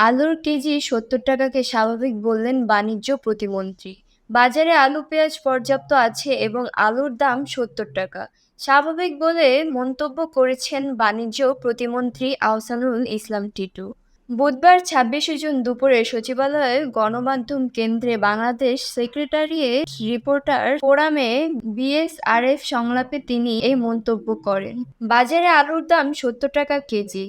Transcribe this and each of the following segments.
আলুর কেজি ৭০ টাকাকে স্বাভাবিক বললেন বাণিজ্য প্রতিমন্ত্রী। বাজারে আলু পেঁয়াজ পর্যাপ্ত আছে এবং আলুর দাম ৭০ টাকা। স্বাভাবিক বলে মন্তব্য করেছেন বাণিজ্য প্রতিমন্ত্রী আহসানুল ইসলাম টিটু। বুধবার ২৬শে জুন দুপুরে সচিবালয়ে গণমাধ্যম কেন্দ্রে বাংলাদেশ সেক্রেটারিয়েট রিপোর্টার ফোরামে বিএসআরএফ সংলাপে তিনি এই মন্তব্য করেন। বাজারে আলুর দাম ৭০ টাকা কেজি,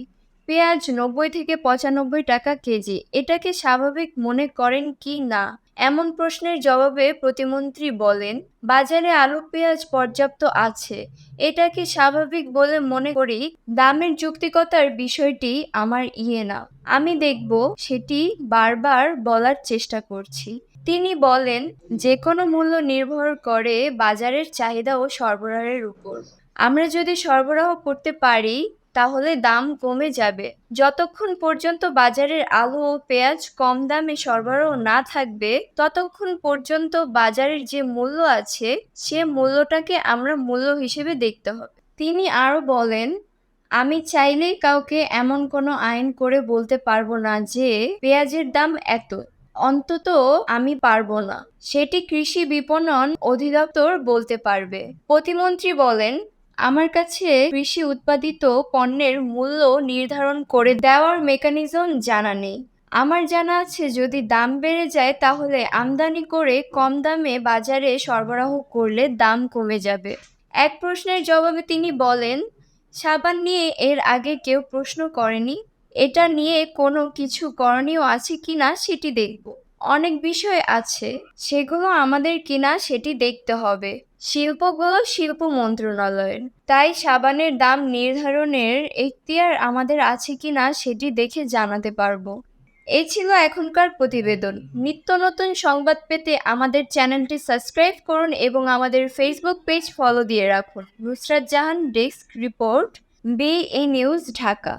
পেঁয়াজ ৯০ থেকে ৯৫ টাকা কেজি। এটাকে স্বাভাবিক মনে করেন কি না এমন প্রশ্নের জবাবে প্রতিমন্ত্রী বলেন, বাজারে আলু পেঁয়াজ পর্যাপ্ত আছে, এটাকে স্বাভাবিক বলে মনে করি। দামের যৌক্তিকতার বিষয়টি আমার না, আমি দেখব সেটি বারবার বলার চেষ্টা করছি। তিনি বলেন, যে কোনো মূল্য নির্ভর করে বাজারের চাহিদা ও সরবরাহের উপর। আমরা যদি সরবরাহ করতে পারি তাহলে দাম কমে যাবে। যতক্ষণ পর্যন্ত বাজারের আলু ও পেঁয়াজ কম দামে সরবরাহ না থাকবে, ততক্ষণ পর্যন্ত বাজারের যে মূল্য আছে সে মূল্যটাকে আমরা মূল্য হিসেবে দেখতে হবে। তিনি আরও বলেন, আমি চাইলেই কাউকে এমন কোনো আইন করে বলতে পারবো না যে পেঁয়াজের দাম এত। অন্তত আমি পারবো না। সেটি কৃষি বিপণন অধিদপ্তর বলতে পারবে। প্রতিমন্ত্রী বলেন, আমার কাছে কৃষি উৎপাদিত পণ্যের মূল্য নির্ধারণ করে দেওয়ার মেকানিজম জানা নেই। আমার জানা আছে যদি দাম বেড়ে যায় তাহলে আমদানি করে কম দামে বাজারে সরবরাহ করলে দাম কমে যাবে। এক প্রশ্নের জবাবে তিনি বলেন, সাবান নিয়ে এর আগে কেউ প্রশ্ন করেনি। এটা নিয়ে কোনো কিছু করণীয় আছে কিনা সেটি দেখব। অনেক বিষয় আছে, সেগুলো আমাদের কিনা সেটি দেখতে হবে। শিল্পগুলো শিল্প মন্ত্রণালয়ের, তাই সাবানের দাম নির্ধারণের এখতিয়ার আমাদের আছে কিনা সেটি দেখে জানাতে পারবো। এই ছিল এখনকার প্রতিবেদন। নিত্য নতুন সংবাদ পেতে আমাদের চ্যানেলটি সাবস্ক্রাইব করুন এবং আমাদের ফেসবুক পেজ ফলো দিয়ে রাখুন। Nusrat Jahan, desk report, BA news, Dhaka.